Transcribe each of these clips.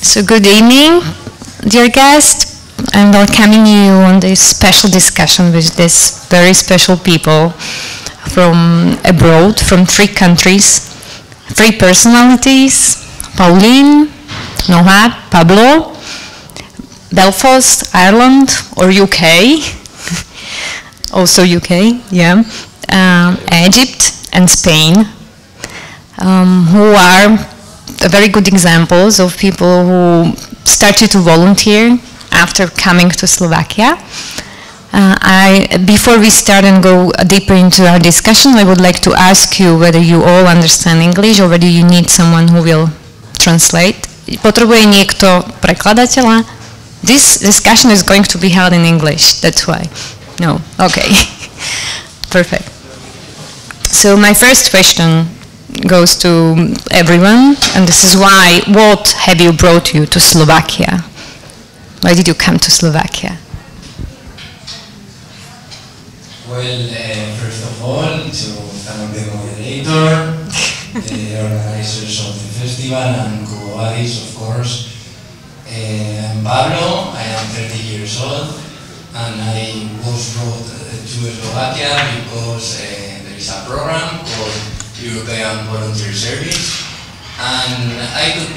So good evening, dear guest. I'm welcoming you on this special discussion with these very special people from abroad, from 3 countries, 3 personalities: Pauline, Nohat, Pablo, Belfast, Ireland, or UK, also UK, yeah, Egypt and Spain, who are very good examples of people who started to volunteer after coming to Slovakia. Before we start and go deeper into our discussion, I would like to ask you whether you all understand English or whether you need someone who will translate. Potrebuje niekto prekladateľa? This discussion is going to be held in English, that's why. No, okay. Perfect. So my first question goes to everyone, and this is why. What have you brought you to Slovakia? Why did you come to Slovakia? Well, first of all, to thank the moderator, the organizers of the festival, and Cubadis, of course. I'm Pablo, I am 30 years old, and I was brought to Slovakia because there is a program called European Volunteer Service, and I took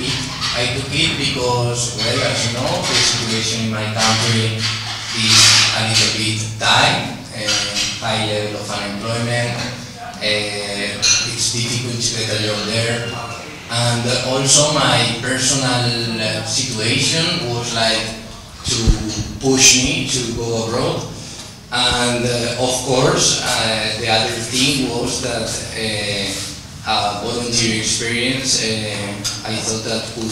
it because, well, as you know, the situation in my country is a little bit tight, high level of unemployment, it's difficult to get a job there, and also my personal situation was like to push me to go abroad. And of course, the other thing was that a volunteer experience, I thought that could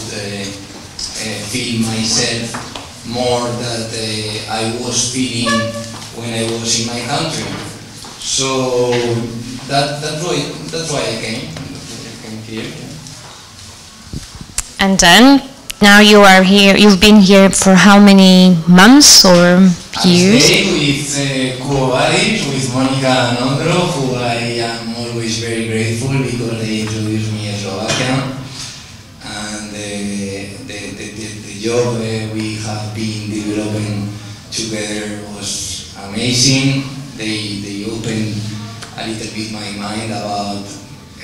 feel myself more that I was feeling when I was in my country. So that's why I came here. And then, now you are here, you've been here for how many months or years? I stay with Cubadis, with Monica and Andro, who I am always very grateful because they introduced me as Slovakian. And the job we have been developing together was amazing. They opened a little bit my mind about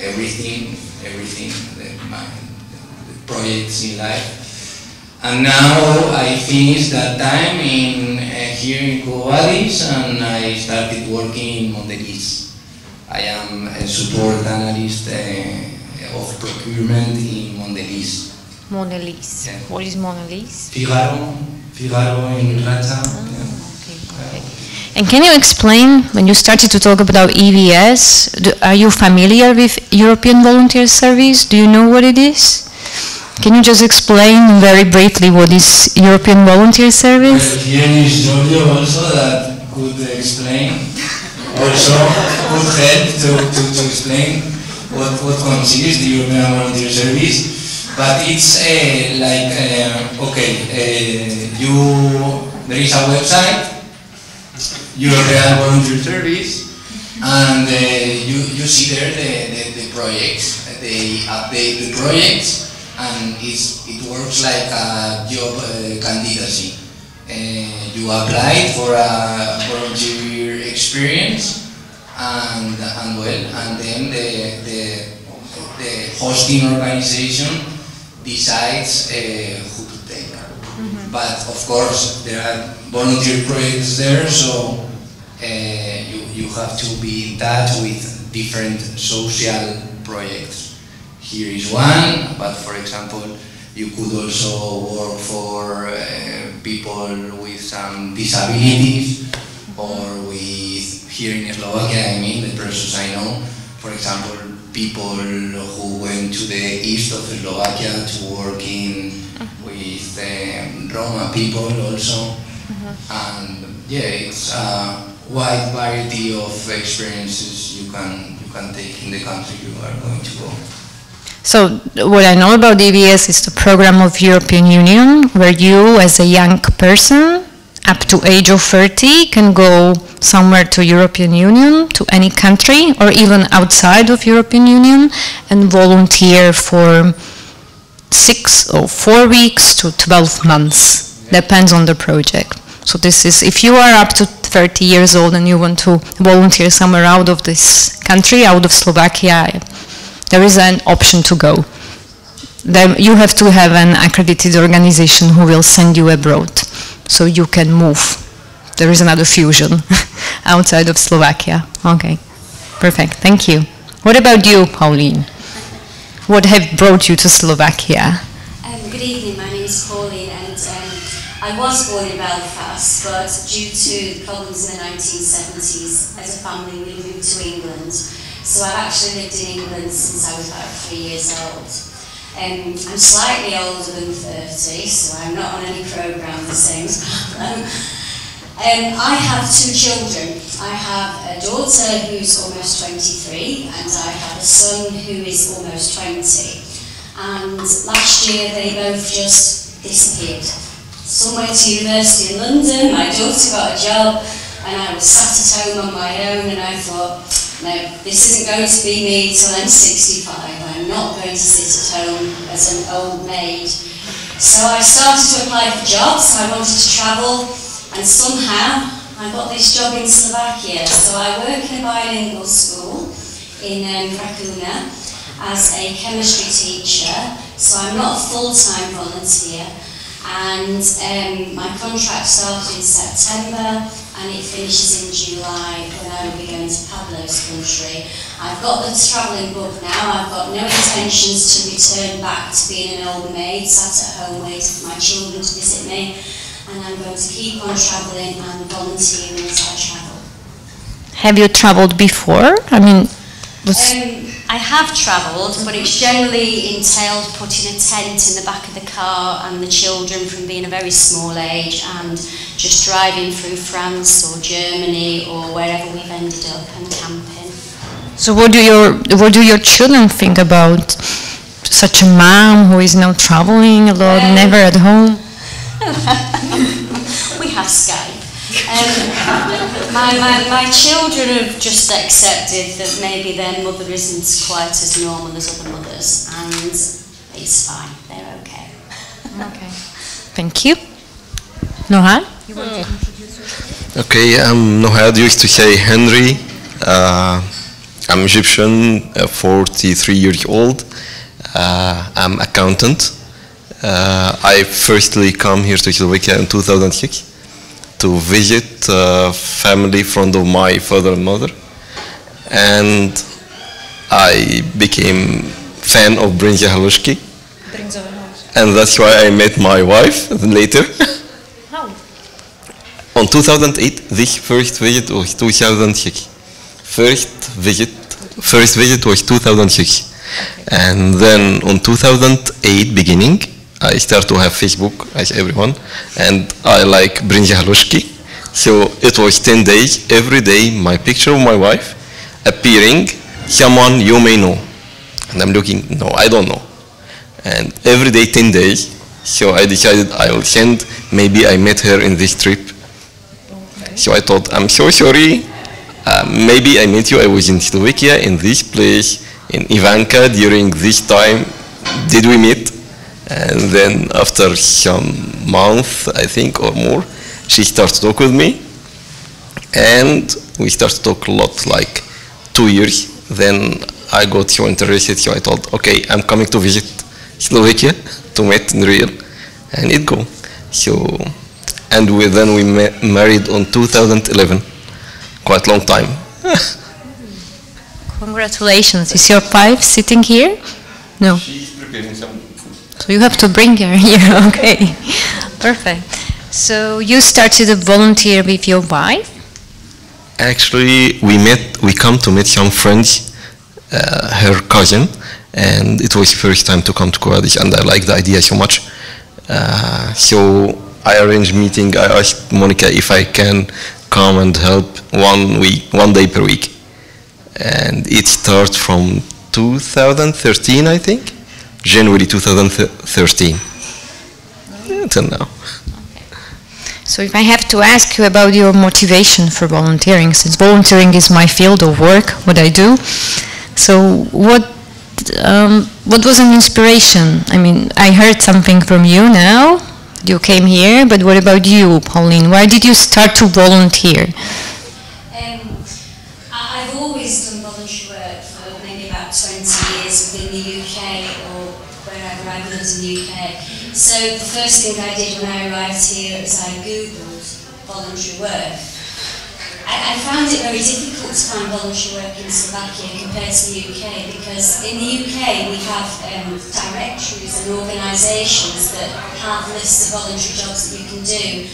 everything, my projects in life. And now I finished that time here in Cubadis, and I started working in Mondelez. I am a support analyst of procurement in Mondelez. Mondelez. Yeah. What is Mondelez? Figaro in Racha. Okay. And can you explain, when you started to talk about EVS, are you familiar with European Volunteer Service? Do you know what it is? Can you just explain very briefly what is European Volunteer Service? Well, here is Giorgio also that could explain, also could help to explain what consists the European Volunteer Service. But it's there is a website, European Volunteer Service, and you see there the projects. They update the projects, and it works like a job candidacy. You apply for a volunteer experience, and then the hosting organization decides who to take. But of course, there are volunteer projects there, so you have to be in touch with different social projects. Here is one, but for example, you could also work for people with some disabilities, or with, here in Slovakia, I mean, the persons I know, for example, people who went to the east of Slovakia to work with Roma people also, and yeah, it's a wide variety of experiences you can take in the country you are going to go. So what I know about EVS is the program of European Union, where you as a young person up to age of 30 can go somewhere to European Union, to any country, or even outside of European Union, and volunteer for 6 or 4 weeks to 12 months. Depends on the project. So this is, if you are up to 30 years old and you want to volunteer somewhere out of this country, out of Slovakia, there is an option to go. Then you have to have an accredited organization who will send you abroad, so you can move. There is another fusion outside of Slovakia. Okay, perfect, thank you. What about you, Pauline? What have brought you to Slovakia? Good evening, my name is Pauline, and I was born in Belfast, but due to problems in the 1970s, as a family we moved to England. So I've actually lived in England since I was about 3 years old. I'm slightly older than 30, so I'm not on any programme the same as Pablo. I have 2 children. I have a daughter who's almost 23, and I have a son who is almost 20. And last year they both just disappeared. Some went to university in London, my daughter got a job, and I was sat at home on my own, and I thought, no, this isn't going to be me till I'm 65. I'm not going to sit at home as an old maid. So I started to apply for jobs. I wanted to travel, and somehow I got this job in Slovakia. So I work in a bilingual school in Krakuna as a chemistry teacher. So I'm not a full-time volunteer. And my contract started in September and it finishes in July when I will be going to Pablo's country. I've got the travelling book now. I've got no intentions to return back to being an old maid, sat at home waiting for my children to visit me, and I'm going to keep on travelling and volunteering as I travel. Have you travelled before? I mean, I have travelled, but it's generally entailed putting a tent in the back of the car and the children from being a very small age and just driving through France or Germany or wherever we've ended up and camping. So what do your children think about such a mom who is now travelling a lot, never at home? We have Skype. My children have just accepted that maybe their mother isn't quite as normal as other mothers, and it's fine, they're okay. Okay. Thank you. Nohad? Okay, I'm Nohad, used to say Henry. I'm Egyptian, 43 years old. I'm accountant. I firstly come here to Slovakia in 2006 to visit family friend of my father and mother, and I became fan of Brinja Halushki, and that's why I met my wife later. How? On 2008, this first visit was 2006. First visit was 2006, and then on 2008 beginning, I started to have Facebook, as everyone, and I like Brinja Halushki. So it was 10 days, every day, my picture of my wife appearing, someone you may know. And I'm looking, no, I don't know. And every day, 10 days, so I decided I will send, maybe I met her in this trip. Okay. So I thought, I'm so sorry, maybe I met you, I was in Slovakia, in this place, in Ivanka, during this time, did we meet? And then after some month, I think, or more, she started to talk with me. And we started to talk a lot, like 2 years. Then I got so interested, so I thought, okay, I'm coming to visit Slovakia to meet in real. And it go. So, and then we married on 2011. Quite long time. Congratulations. Is your wife sitting here? No. She's preparing some. So you have to bring her here, okay. Perfect. So you started to volunteer with your wife? Actually, we come to meet some friends, her cousin, and it was first time to come to Croatia, and I like the idea so much. So I arranged meeting, I asked Monica if I can come and help 1 day per week. And it starts from 2013, I think. January 2013 till now. Okay. So if I have to ask you about your motivation for volunteering, since volunteering is my field of work, what I do, so what what was an inspiration? I mean, I heard something from you now. You came here, but what about you, Pauline? Why did you start to volunteer? I've always done voluntary work for maybe about 20 years within the UK or wherever I've lived in the UK. So the first thing I did when I arrived here is I googled voluntary work. I found it very difficult to find voluntary work in Slovakia compared to the UK, because in the UK we have directories and organisations that have lists of voluntary jobs that you can do.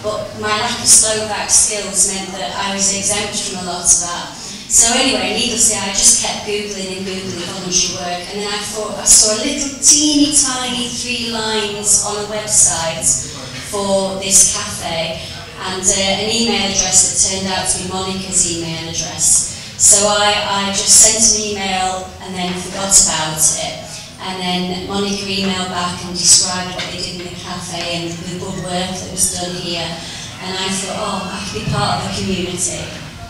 But my lack of Slovak skills meant that I was exempt from a lot of that. So anyway, needlessly, I just kept Googling voluntary work, and then I thought I saw a little teeny tiny 3 lines on a website for this cafe, and an email address that turned out to be Monica's email address. So I just sent an email and then forgot about it. And then Monica emailed back and described what they did in the cafe and the good work that was done here. And I thought, oh, I could be part of a community.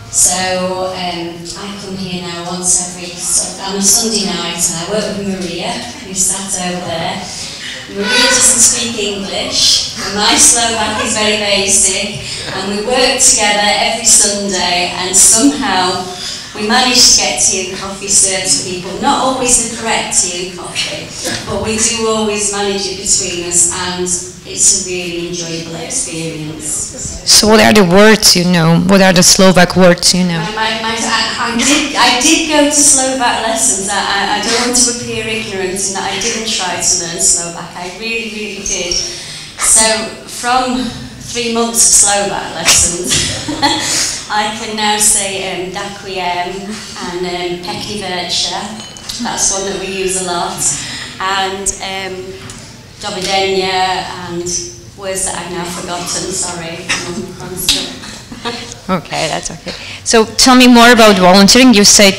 So I come here now once every, on a Sunday night, and I work with Maria, who sat over there. Maria doesn't speak English, and my Slovak is very basic, and we work together every Sunday, and somehow we managed to get tea and coffee served to people. Not always the correct tea and coffee, but we do always manage it between us, and it's a really enjoyable experience. So what are the words you know? What are the Slovak words you know? I did go to Slovak lessons. I don't want to appear ignorant in that I didn't try to learn Slovak. I really, really did. So from 3 months of Slovak lessons, I can now say Dakujem and Pekni Vercha. That's one that we use a lot. And Dobidenya and words that I've now forgotten, sorry. Okay, that's okay. So tell me more about volunteering. You said,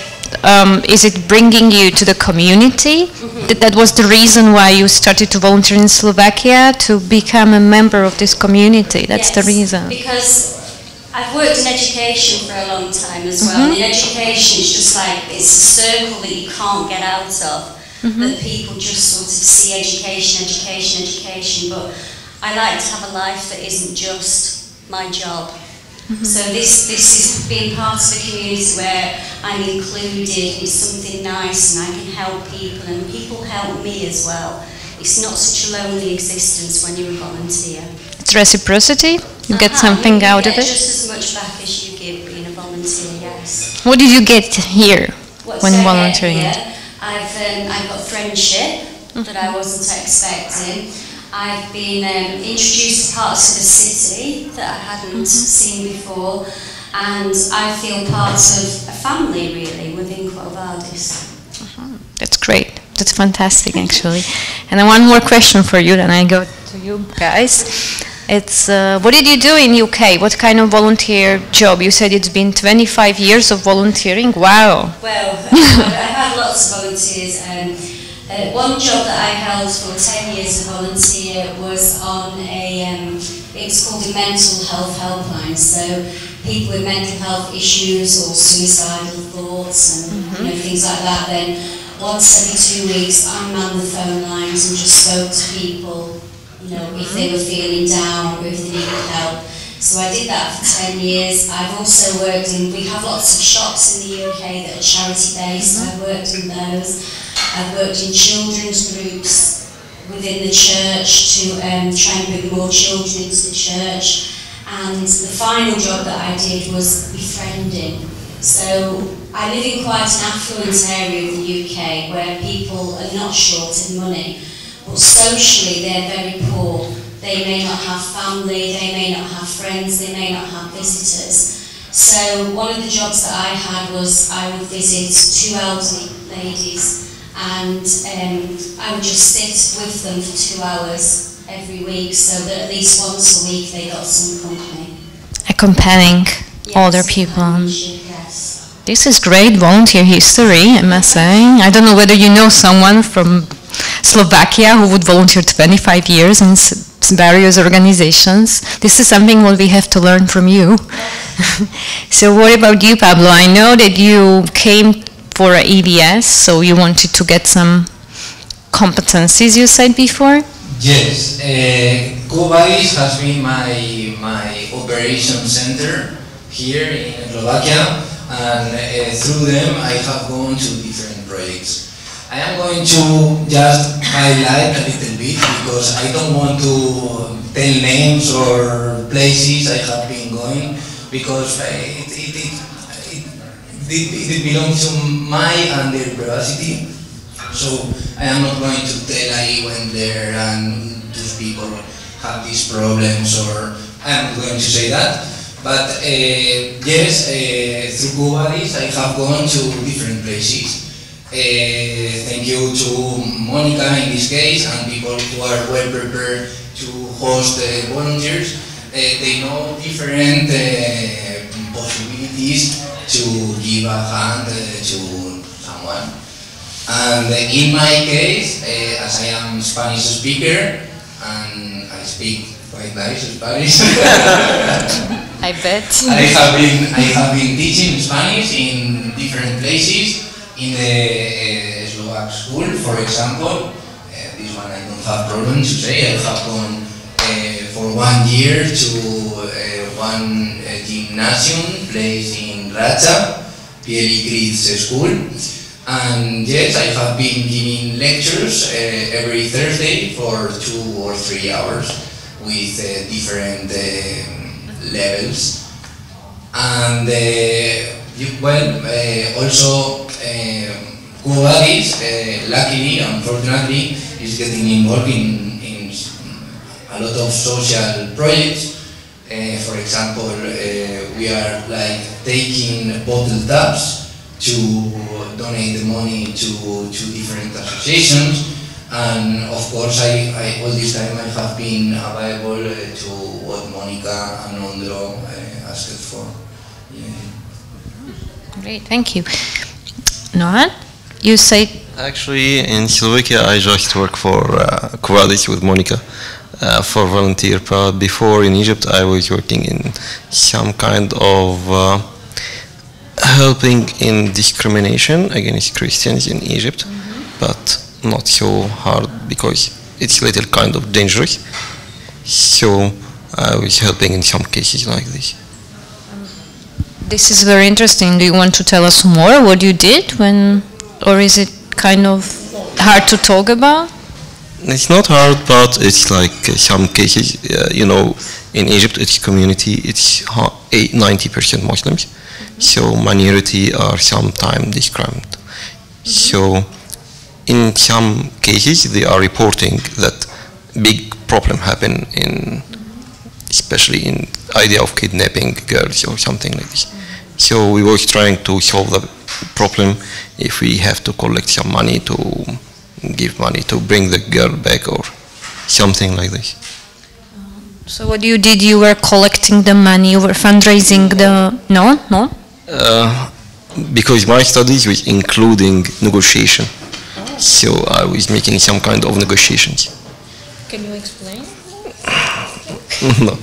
is it bringing you to the community? Mm-hmm. That was the reason why you started to volunteer in Slovakia, to become a member of this community. That's the reason. Because I've worked in education for a long time as well. Mm-hmm. And in education, it's just like, it's a circle that you can't get out of. Mm-hmm. That people just sort of see education, education, education. But I like to have a life that isn't just my job. Mm-hmm. So this is being part of a community where I'm included, it's something nice, and I can help people, and people help me as well. It's not such a lonely existence when you're a volunteer. It's reciprocity? You get something out of it? Just as much back as you give being a volunteer, yes. What did you get here when volunteering? I've got friendship that I wasn't expecting. I've been introduced to parts of the city that I hadn't seen before, and I feel part of a family really within Quo Vadis. That's great. That's fantastic, actually. And then one more question for you, then I go to you guys. It's what did you do in UK? What kind of volunteer job? You said it's been 25 years of volunteering. Wow. Well, I've had lots of volunteers. One job that I held for 10 years of volunteer was on it's called a mental health helpline. So people with mental health issues or suicidal thoughts and things like that, then once every 2 weeks I manned the phone lines and just spoke to people, if they were feeling down or if they needed help. So I did that for 10 years. I've also worked we have lots of shops in the UK that are charity based. I've worked in those. I've worked in children's groups within the church to try and bring more children into the church. And the final job that I did was befriending. So I live in quite an affluent area of the UK where people are not short of money, but socially they're very poor. They may not have family, they may not have friends, they may not have visitors. So one of the jobs that I had was I would visit 2 elderly ladies, and I would just sit with them for 2 hours every week, so that at least once a week they got some company. Accompanying older people. Yes. This is great volunteer history, I must say. I don't know whether you know someone from Slovakia who would volunteer 25 years in various organizations. This is something what we have to learn from you. So what about you, Pablo? I know that you came for EVS, so you wanted to get some competencies, you said before? Yes, Cubadis has been my operation center here in Slovakia, and through them I have gone to different projects. I am going to just highlight a little bit because I don't want to tell names or places I have been going, because it belongs to my under privacy. So I am not going to tell I went there and those people have these problems, or I am not going to say that. But yes, through Cubadis I have gone to different places. Thank you to Monica in this case, and people who are well prepared to host volunteers. They know different possibilities to give a hand to someone. And in my case, as I am Spanish speaker, and I speak quite nice Spanish, I bet. I have been teaching Spanish in different places. In the Slovak school, for example, this one I don't have problem to say. I have gone for 1 year to one gymnasium place in Racha, Pieri Grids school. And yes, I have been giving lectures every Thursday for 2 or 3 hours with different levels. And also Cubadis, luckily, unfortunately, is getting involved in a lot of social projects. For example, we are like taking bottle taps to donate the money to different associations, and of course all this time I have been available to what Monica and Ondro asked for. Yeah. Great, thank you. Noah, you say... Actually, in Slovakia, I just work for Cubadis with Monica for volunteer. But before in Egypt, I was working in some kind of helping in discrimination against Christians in Egypt, but not so hard because it's a little kind of dangerous. So I was helping in some cases like this. This is very interesting. Do you want to tell us more what you did when, or is it kind of hard to talk about? It's not hard, but it's like some cases, you know, in Egypt, its community, it's 90% Muslims, so minority are sometimes discriminated. So in some cases, they are reporting that big problem happen in, especially in idea of kidnapping girls or something like this. So we were trying to solve the problem if we have to collect some money to give money to bring the girl back or something like this. So what you did, you were collecting the money, you were fundraising the... No? Because my studies was including negotiation. So I was making some kind of negotiations. Can you explain? No.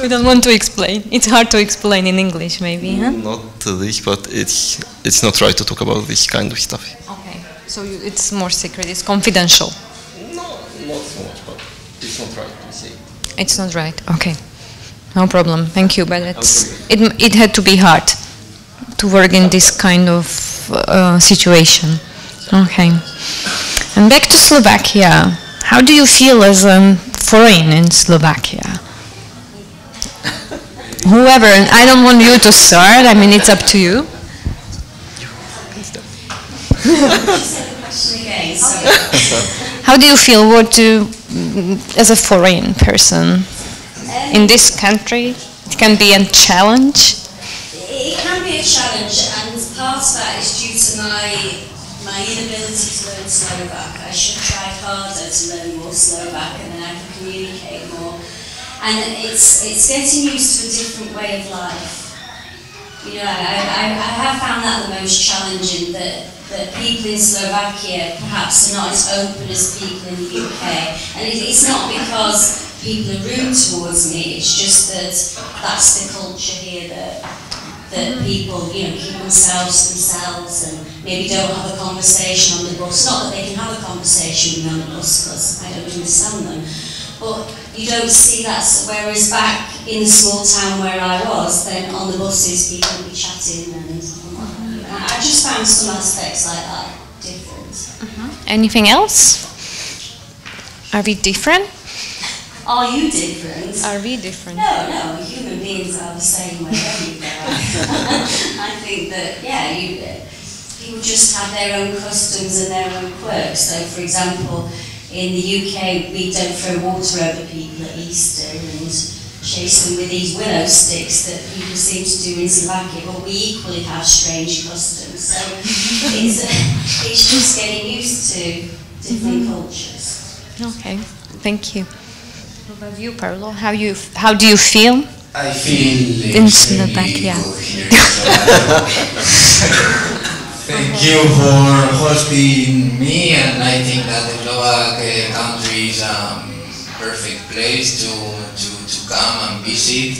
We don't want to explain. It's hard to explain in English, maybe, huh? Not this, but it's not right to talk about this kind of stuff. Okay, so it's more secret, it's confidential. No, not so much, but it's not right to say. It's not right, okay. No problem, thank you, but it had to be hard to work in this kind of situation. Okay. And back to Slovakia. How do you feel as a foreign in Slovakia? Whoever, I don't want you to start, I mean it's up to you. How do you feel as a foreign person in this country? It can be a challenge. It can be a challenge, and part of that is due to my inability to learn Slovak. I should have tried harder to learn more Slovak, and then I can communicate more. And it's getting used to a different way of life. You know, I have found that the most challenging, that people in Slovakia perhaps are not as open as people in the UK. And it's not because people are rude towards me, it's just that that's the culture here that that people, you know, keep themselves to themselves and maybe don't have a conversation on the bus. Not that they can have a conversation with me on the bus, because I don't understand them. But you don't see that, whereas back in the small town where I was, then on the buses people would be chatting and I just found some aspects like that different. Anything else? Are we different? Are you different? Are we different? No, human beings are the same wherever you go. I think that, yeah, people just have their own customs and their own quirks. So, for example, in the UK, we don't throw water over people at Easter and chase them with these willow sticks that people seem to do in Slovakia, but we equally have strange customs. So it's just getting used to different cultures. Okay, thank you. What about you, Paolo? How do you feel? I feel in Slovakia. Slovakia. Thank you for hosting me, and I think that the Slovak country is a perfect place to come and visit.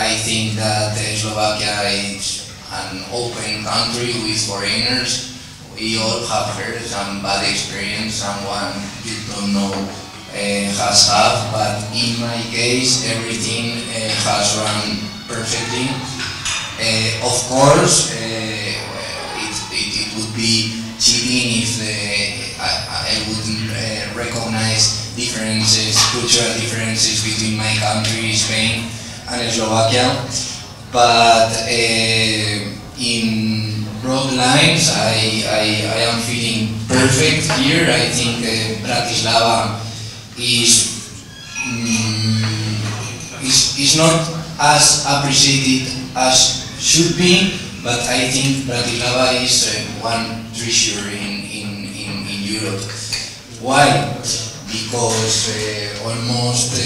I think that Slovakia is an open country with foreigners. We all have heard some bad experience, someone you don't know has had, but in my case everything has run perfectly. Of course, it would be cheating if I wouldn't recognize differences, cultural differences between my country, Spain, and Slovakia. But in broad lines, I am feeling perfect here. I think Bratislava is not as appreciated as should be, but I think Bratislava is one treasure in Europe. Why? Because almost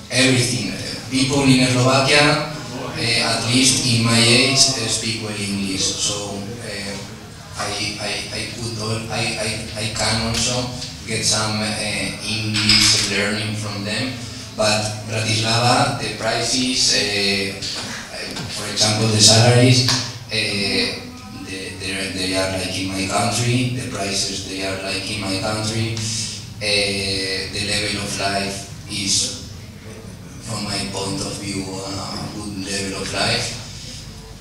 everything, people in Slovakia, at least in my age, speak well English. So I can also get some English learning from them. But Bratislava, the prices, for example, the salaries, they are like in my country. The prices, they are like in my country. The level of life is, from my point of view, a good level of life,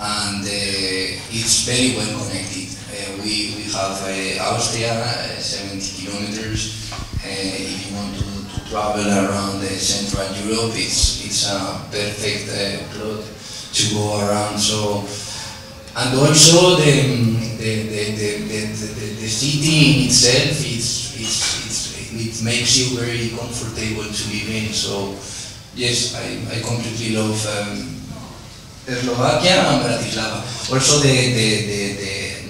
and it's very well connected. We have Austria, 70 kilometers. If you want to travel around Central Europe, it's a perfect plot to go around. So, and also the city in itself, it makes you very comfortable to live in. So, yes, I completely love Slovakia and Bratislava. Also,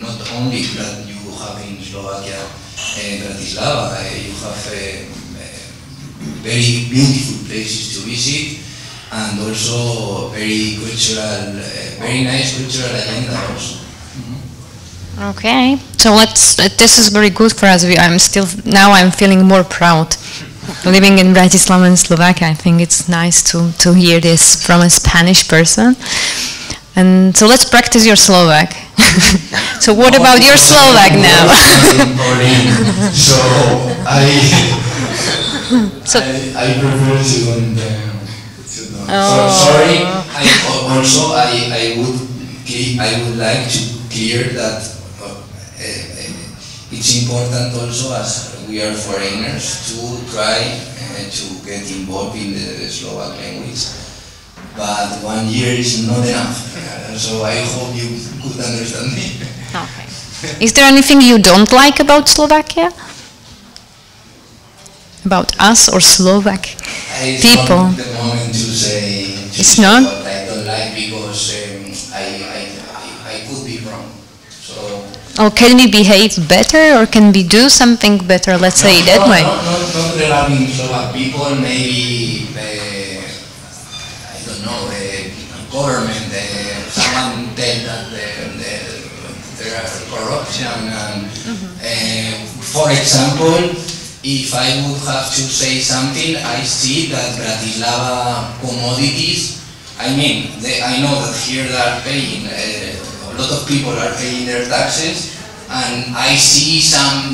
not only that you have in Slovakia Bratislava, you have very beautiful places to visit, and also very cultural, very nice cultural agenda also. Okay, so this is very good for us. I'm feeling more proud living in Bratislava and Slovakia. I think it's nice to hear this from a Spanish person. And so let's practice your Slovak. So what about your Slovak now? So I prefer to don't. Sorry. I would like to clear that it's important also, as we are foreigners, to try to get involved in the Slovak language. But 1 year is not enough. So I hope you could understand me. Okay. Is there anything you don't like about Slovakia? About us or Slovak people? It's not the moment to say It's not? what I don't like, because I could be wrong. So. Or can we behave better, or can we do something better? Let's say that way. Not regarding Slovak people, maybe I don't know, government. Someone tell that there are corruption, and for example, if I would have to say something, I see that Bratislava commodities I mean, I know that here they are paying, a lot of people are paying their taxes, and I see some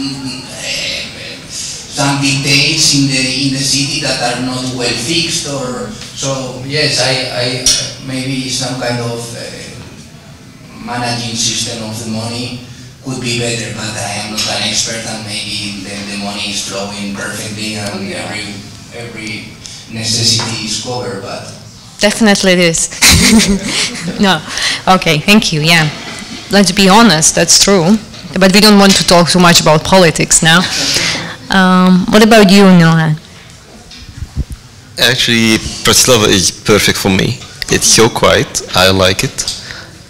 details in the city that are not well fixed, or so. Yes, I maybe some kind of managing system of the money could be better, but I am not an expert, and maybe the money is flowing perfectly and every necessity is covered, but. Definitely it is. No. Okay, thank you. Yeah. Let's be honest, that's true. But we don't want to talk too much about politics now. What about you, Noah? Actually, Bratislava is perfect for me. It's so quiet. I like it.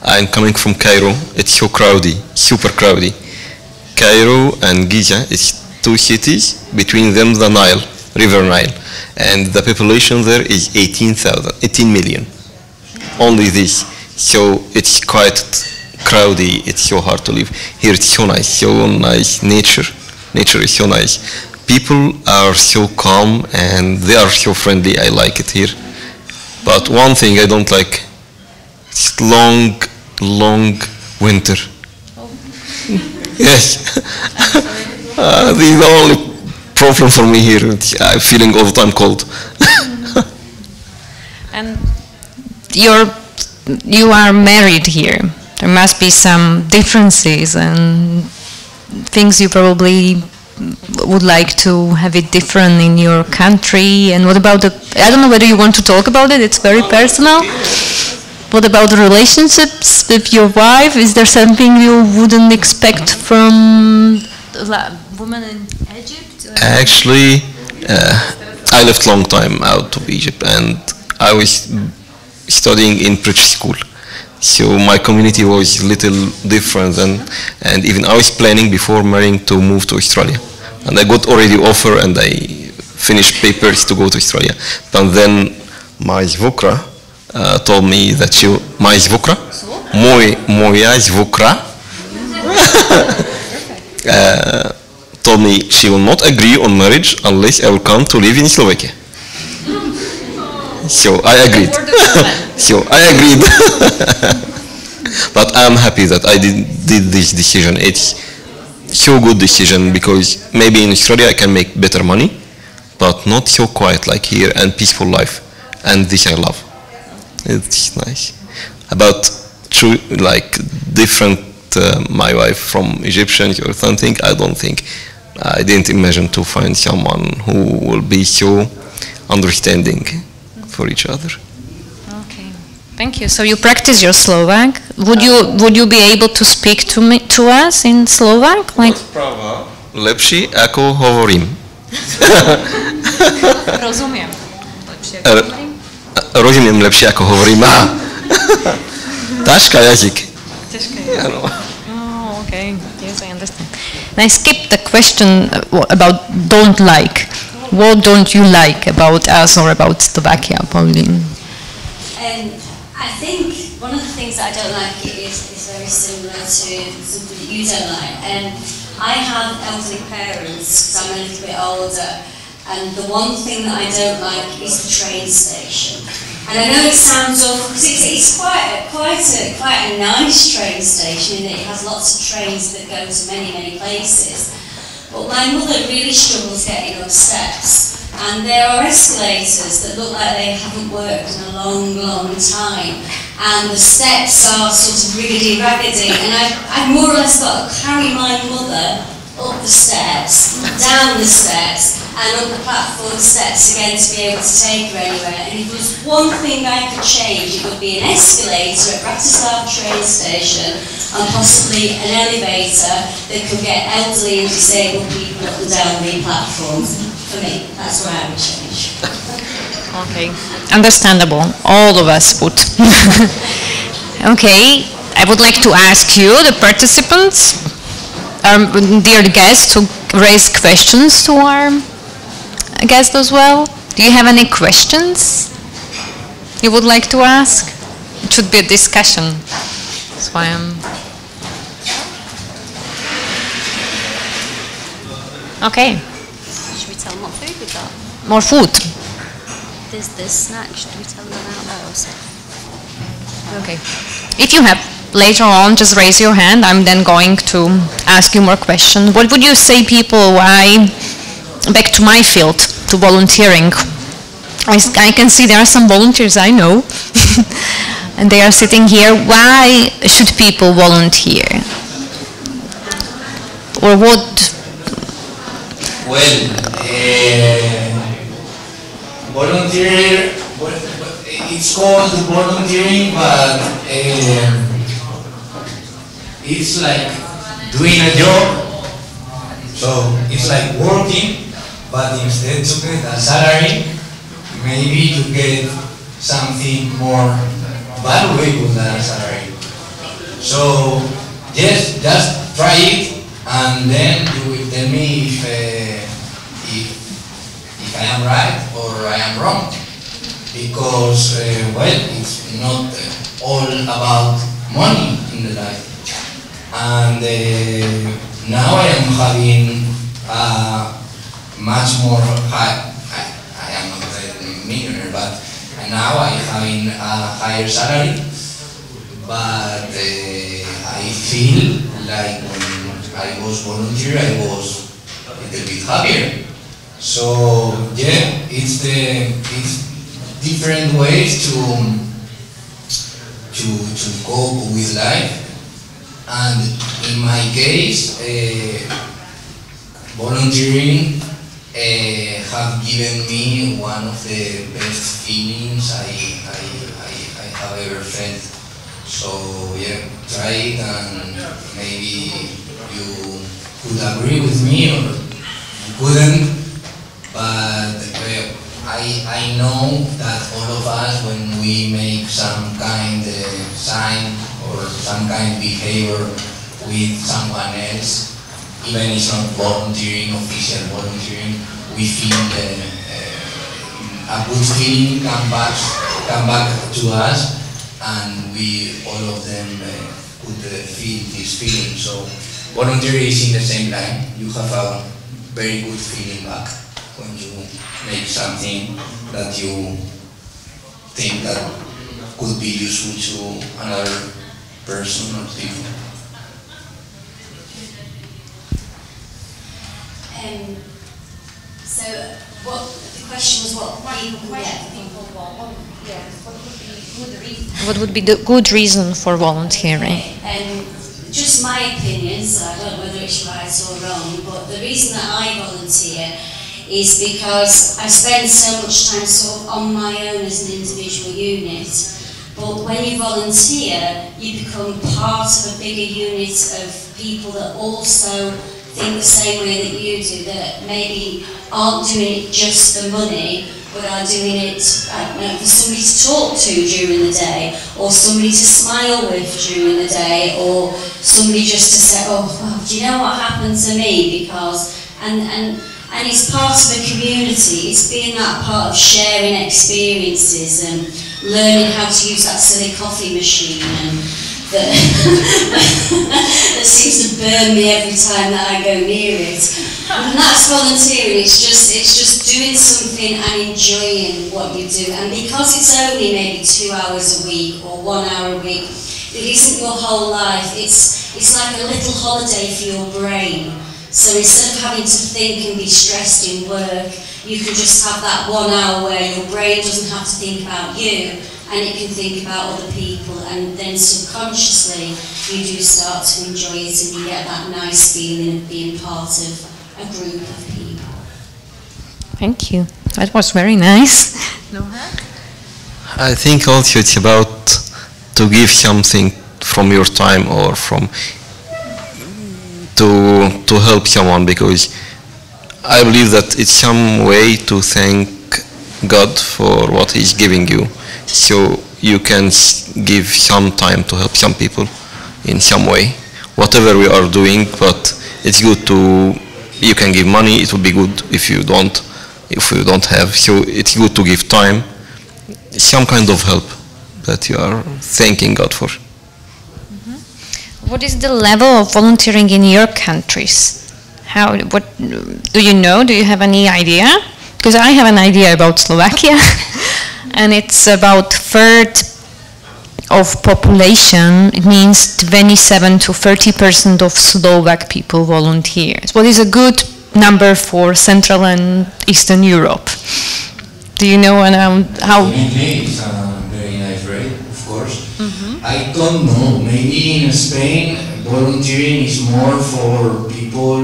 I'm coming from Cairo. It's so crowded, super crowded. Cairo and Giza is two cities. Between them, the Nile, River Nile. And the population there is 18 million. Only this. So it's quite crowded. It's so hard to live. Here it's so nice nature. Nature is so nice. People are so calm and they are so friendly. I like it here. But one thing I don't like, it's long winter. Yes. This is the only problem for me here. I'm feeling all the time cold. And you are married here. There must be some differences and things you probably would like to have it different in your country. And what about I don't know whether you want to talk about it, it's very personal. What about the relationships with your wife? Is there something you wouldn't expect from a woman in Egypt? Actually, I left long time out of Egypt and I was studying in British school. So my community was a little different and even I was planning before marrying to move to Australia. And I got already offer and I finished papers to go to Australia. But then my zvukra told me that my zvukra, moja zvukra, told me she will not agree on marriage unless I will come to live in Slovakia. So I agreed. But I'm happy that I did this decision. It's so good decision because maybe in Australia I can make better money, but not so quiet like here and peaceful life. And this I love. It's nice. About true like different my wife from Egyptians or something, I don't think. I didn't imagine to find someone who will be so understanding for each other. Okay, thank you. So you practice your Slovak. Would you be able to speak to us in Slovak? Like Lepší ako hovorím. Rozumiem. Rozumiem lepšie ako hovorím. Ťažká jazyk. Oh, okay. Yes, I understand. And I skipped the question about don't like. What don't you like about us or about Slovakia, Pauline? I think one of the things that I don't like is very similar to something that you don't like. I have elderly parents because I'm a little bit older, and the one thing that I don't like is the train station. And I know it sounds awful because it's quite a nice train station in that it has lots of trains that go to many places. But my mother really struggles getting up steps, and there are escalators that look like they haven't worked in a long time, and the steps are sort of riggedy-raggedy, and I've more or less got to carry my mother up the steps, down the steps, and up the platform steps again to be able to take her anywhere. And if there was one thing I could change, it would be an escalator at Bratislava train station and possibly an elevator that could get elderly and disabled people up and down the platform. For me, that's what I would change. Okay, understandable. All of us would. Okay, I would like to ask you, the participants, dear guests, to raise questions to our guest as well. Do you have any questions you would like to ask? It should be a discussion. That's why I'm... Okay. Should we tell them what food we got? More food. There's this snack. Should we tell them about those? Okay. If you have later on, just raise your hand. I'm then going to ask you more questions. What would you say, people, why, back to my field, to volunteering? I can see there are some volunteers I know, and they are sitting here. Why should people volunteer? Or what? Well, volunteer, it's called volunteering, but it's like doing a job. So it's like working, but instead to get a salary, maybe to get something more valuable than a salary. So yes, just try it, and then you will tell me if I am right or I am wrong. Because well, it's not all about money in the life. And now I am having much more high. I am not a millionaire, but now I am having a higher salary. But I feel like when I was volunteer, I was a little bit happier. So yeah, it's different ways to cope with life. And in my case, volunteering have given me one of the best feelings I have ever felt. So yeah, try it, and maybe you could agree with me or you couldn't, but I know that all of us, when we make some kind of sign or some kind of behavior with someone else, even it's not volunteering, official volunteering, we feel a good feeling come back to us, and we all of them could feel this feeling. So volunteering is in the same line. You have a very good feeling back when you make something that you think that could be useful to another person or people. So what the question was, what people get? What would be the good reason for volunteering? Just my opinion, so I don't know whether it's right or wrong, but the reason that I volunteer is because I spend so much time sort of on my own as an individual unit. But when you volunteer, you become part of a bigger unit of people that also think the same way that you do, that maybe aren't doing it just for money, but are doing it, I don't know, for somebody to talk to during the day, or somebody to smile with during the day, or somebody just to say, oh, well, do you know what happened to me? Because, and it's part of a community. It's being that part of sharing experiences and learning how to use that silly coffee machine and that, that seems to burn me every time that I go near it. And that's volunteering. It's just doing something and enjoying what you do. And because it's only maybe 2 hours a week or 1 hour a week, it isn't your whole life. It's like a little holiday for your brain. So instead of having to think and be stressed in work, you can just have that 1 hour where your brain doesn't have to think about you, and it can think about other people, and then subconsciously you do start to enjoy it, and you get that nice feeling of being part of a group of people. Thank you. That was very nice. I think also it's about to give something from your time or from to help someone, because I believe that it's some way to thank God for what He's giving you. So you can give some time to help some people in some way, whatever we are doing. But it's good to, you can give money. It would be good if you don't have. So it's good to give time, some kind of help that you are thanking God for. What is the level of volunteering in your countries? What do you know? Do you have any idea? Because I have an idea about Slovakia, and it's about third of population, it means 27 to 30% of Slovak people volunteers. What is a good number for Central and Eastern Europe? Do you know how? It's a very nice rate, of course. I don't know. Maybe in Spain, volunteering is more for people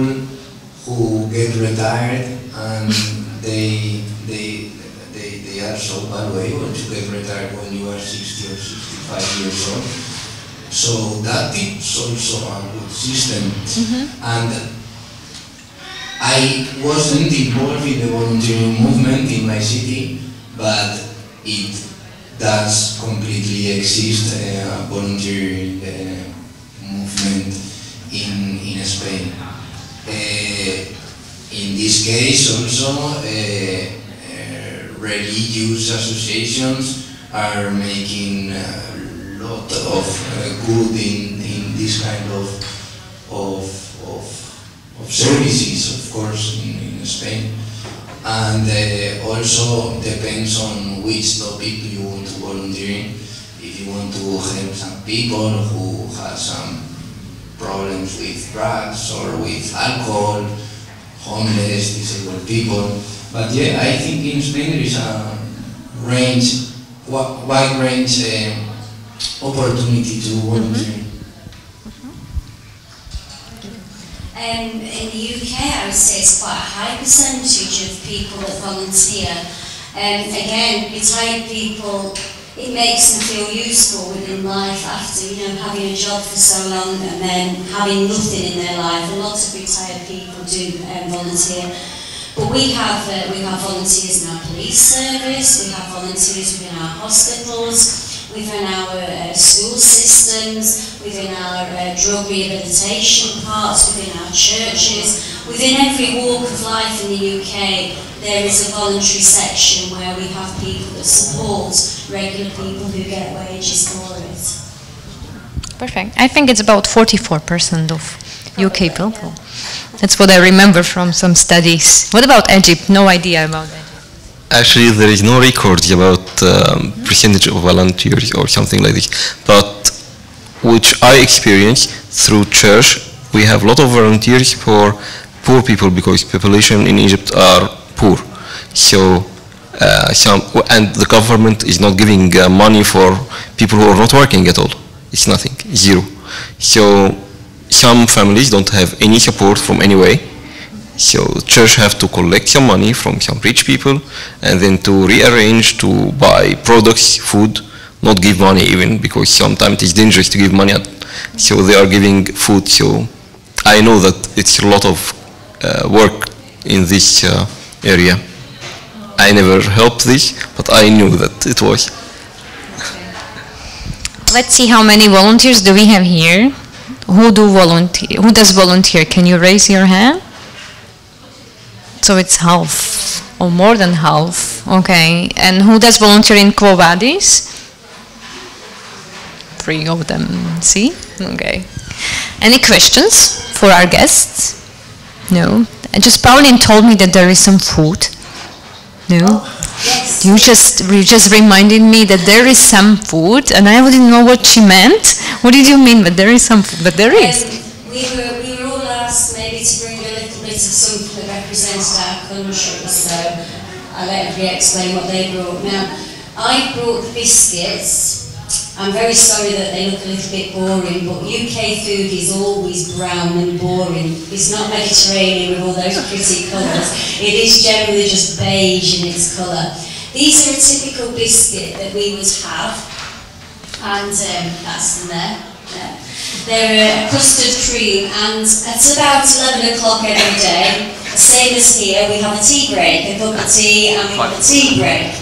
who get retired and they are so valuable to get retired when you are 60 or 65 years old. So that is also a good system. And I wasn't involved in the volunteering movement in my city, but it does completely exist, a volunteering movement in Spain. In this case also, religious associations are making a lot of good in this kind of services, of course, in Spain. And also depends on which topic you want to volunteer in. If you want to help some people who have some problems with drugs or with alcohol, homeless, disabled people. But yeah, I think in Spain there is a wide range opportunity to volunteer. In the UK, I would say it's quite a high percentage of people that volunteer. Again, retired people, it makes them feel useful within life after, having a job for so long and then having nothing in their life. A lot of retired people do volunteer. But we have volunteers in our police service, we have volunteers within our hospitals, within our school systems, within our drug rehabilitation parts, within our churches. Within every walk of life in the UK, there is a voluntary section where we have people that support regular people who get wages for it. Perfect. I think it's about 44% of UK people. That's what I remember from some studies. What about Egypt? No idea about Egypt. Actually, there is no record about percentage of volunteers or something like this. But which I experienced through church, we have a lot of volunteers for poor people because population in Egypt are poor. So and the government is not giving money for people who are not working at all. It's nothing, zero. So some families don't have any support from any way. So church have to collect some money from some rich people and then to rearrange to buy products, food, not give money even because sometimes it is dangerous to give money. So they are giving food. So I know that it's a lot of work in this area. I never helped this, but I knew that it was. Let's see how many volunteers do we have here. Who does volunteer? Can you raise your hand? So it's half, or more than half. Okay. And who does volunteer in Quo Vadis? 3 of them. See? Okay. Any questions for our guests? No. And just Pauline told me that there is some food. No. Yes. You just reminded me that there is some food, and I didn't know what she meant. What did you mean? But there is some food. But there is. We were all asked maybe to bring a little bit of something that represented our country, so I'll let everybody explain what they brought. Now, I brought the biscuits. I'm very sorry that they look a little bit boring, but UK food is always brown and boring. It's not Mediterranean with all those pretty colours. It is generally just beige in its colour. These are a typical biscuit that we would have, and that's them there. Yeah. They're a custard cream, and at about 11 o'clock every day, same as here, we have a tea break, a cup of tea, and we have a tea break.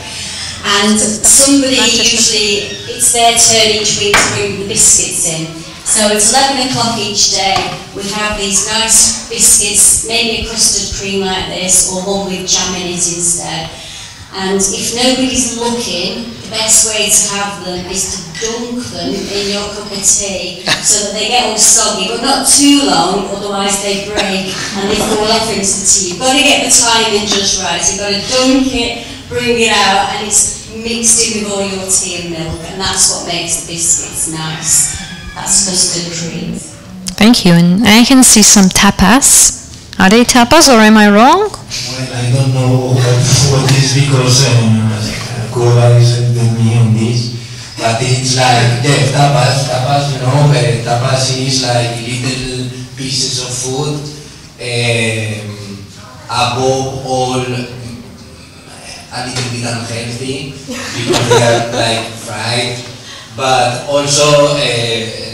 And somebody usually, it's their turn each week to bring the biscuits in. So it's 11 o'clock each day, we have these nice biscuits, maybe a custard cream like this, or one with jam in it instead. And if nobody's looking, the best way to have them is to dunk them in your cup of tea so that they get all soggy, but not too long, otherwise they break and they fall off into the tea. You've got to get the timing just right, so you've got to dunk it, bring it out, and it's mixed in with all your tea and milk, and that's what makes the biscuits nice. That's custard cream. Thank you. And I can see some tapas. Are they tapas or am I wrong? Well, I don't know what is because Cuba is with me on this, but it's like, yeah, tapas, you know, tapas is like little pieces of food, above all, a little bit unhealthy, because they are like fried, but also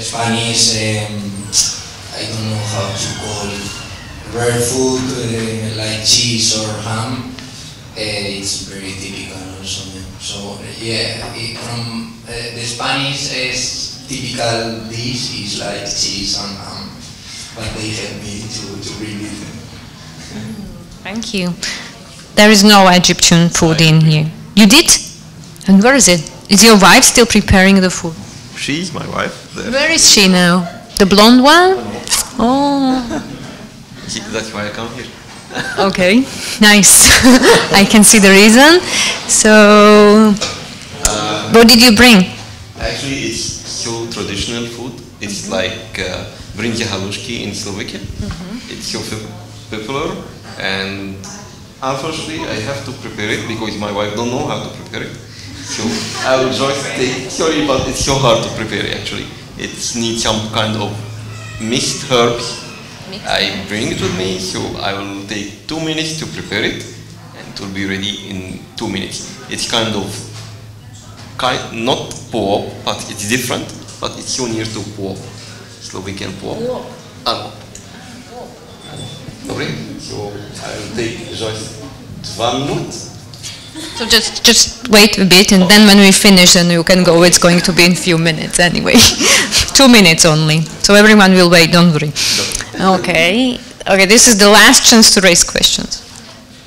Spanish, I don't know how to call rare food, like cheese or ham. It's very typical also. So yeah, from the Spanish typical dish is like cheese and ham, but they help me to bring it. Thank you. There is no Egyptian food in here. You did? And where is it? Is your wife still preparing the food? She's my wife. There. Where is she now? The blonde one? Oh. That's why I come here. Okay, nice. I can see the reason. So, what did you bring? Actually, it's so traditional food. It's like brinja halushki in Slovakia. It's so popular, and unfortunately, I have to prepare it because my wife don't know how to prepare it. So I will just take. Sorry, but it's so hard to prepare actually. It needs some kind of mixed herbs. I bring it with me, so I will take 2 minutes to prepare it, and it will be ready in 2 minutes. It's kind of not po, but it's different, but it's so near to po, Slovakian po. Sorry, so I will take just 1 minute. So just wait a bit, and then when we finish, then you can go. It's going to be in a few minutes anyway. 2 minutes only. So everyone will wait. Don't worry. Okay. Okay. This is the last chance to raise questions.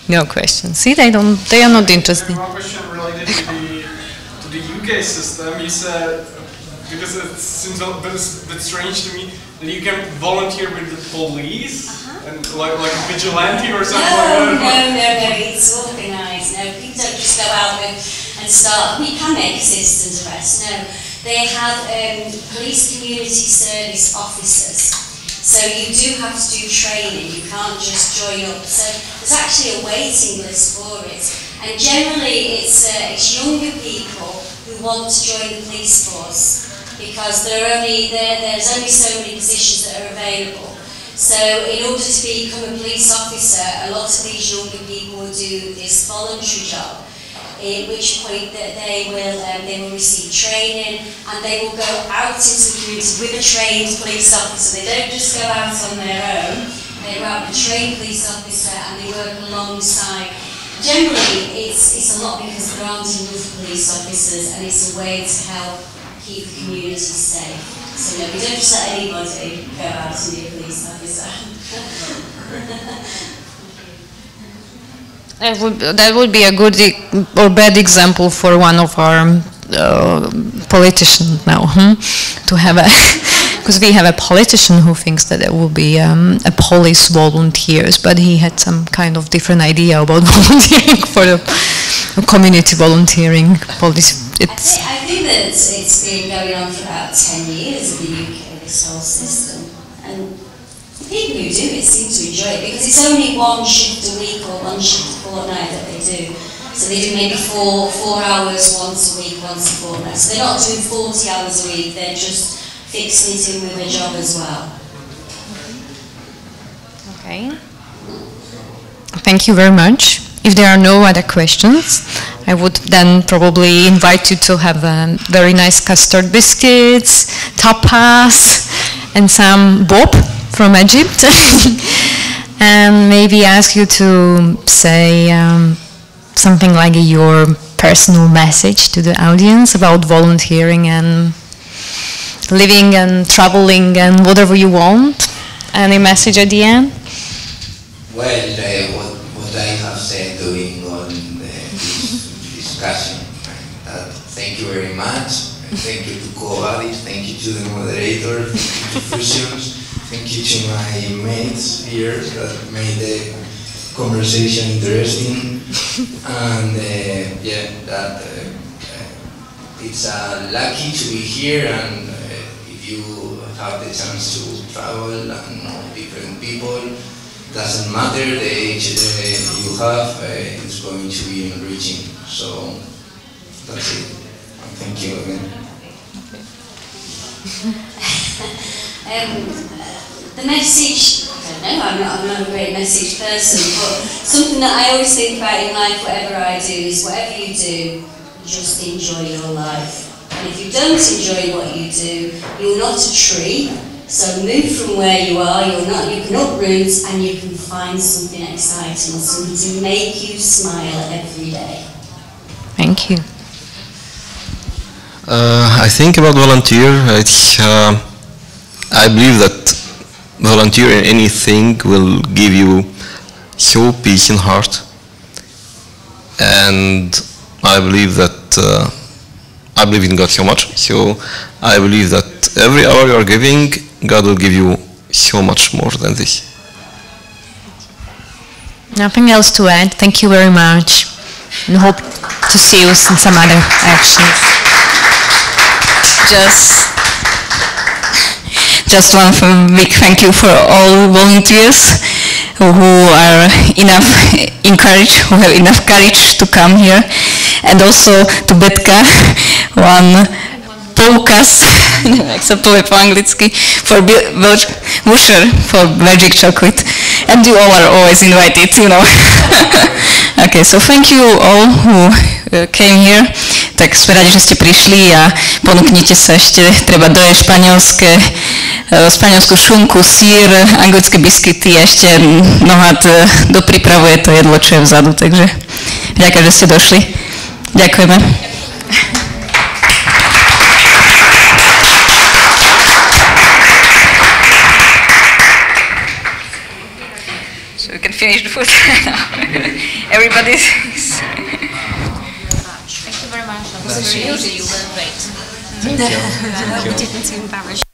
No questions. See, they are not interested. One question related to the UK system. You said, because it seems a bit strange to me, that you can volunteer with the police and like a vigilante or something like that. No, it's organised. No, people don't just go out and start. You can make a citizen's arrest. No, they have police community service officers. So you do have to do training. You can't just join up. So there's actually a waiting list for it. And generally, it's younger people who want to join the police force because there's only so many positions that are available. So in order to become a police officer, a lot of these younger people will do this voluntary job, at which point that they will receive training and they will go out into the community with a trained police officer. They don't just go out on their own, they go out with a trained police officer and they work alongside. Generally, it's a lot because there aren't enough police officers and it's a way to help keep the community safe. So no, we don't just let anybody go out and be a police officer. That would be a good or bad example for one of our politicians now, to have a, because we have a politician who thinks that there will be a police volunteers, but he had some kind of different idea about volunteering for the community volunteering police. I think that it's been going on for about 10 years in the UK, this whole system, and people who do it seem to enjoy it because it's only one shift a week or one shift a fortnight that they do. So they do maybe four hours once a week, once a fortnight. So they're not doing 40 hours a week, they're just fixing it in with a job as well. Okay. Thank you very much. If there are no other questions, I would then probably invite you to have very nice custard biscuits, tapas, and some bob from Egypt, and maybe ask you to say something like your personal message to the audience about volunteering and living and traveling and whatever you want. Any message at the end? Well, what I have said during all this discussion, thank you very much. Thank you to Covadis, thank you to the moderator, thank you to Fusions, thank you to my mates here that made the conversation interesting. And yeah, that it's lucky to be here, and if you have the chance to travel and know different people, doesn't matter the age you have, it's going to be enriching. So that's it. Thank you again. The message, I don't know, I'm not a great message person, but something that I always think about in life, whatever I do, is whatever you do, just enjoy your life. And if you don't enjoy what you do, you're not a tree, so move from where you are, you can uproot and you can find something exciting, something to make you smile every day. Thank you. I think about volunteer. I believe that volunteer in anything will give you so peace in heart, and I believe that I believe in God so much. So I believe that every hour you are giving, God will give you so much more than this. Nothing else to add. Thank you very much, and hope to see you in some other actions. Just one big thank you for all volunteers who are who have enough courage to come here, and also to Betka, one poukaz, neviem, jak sa povie po anglicky, for voucher for Belgic chocolate, and you all are always invited, you know. Okay, so thank you all who came here. Tak sme radi, že ste prišli a ponúknite sa ešte, treba dojesť španielskú šunku, sír, anglické biskuity a ešte nohát dopripravuje to jedlo, čo je vzadu, takže ďakujem, že ste došli. Ďakujeme. So we can finish the food now. Everybody's... You were great. Thank you. I hope we didn't embarrass you.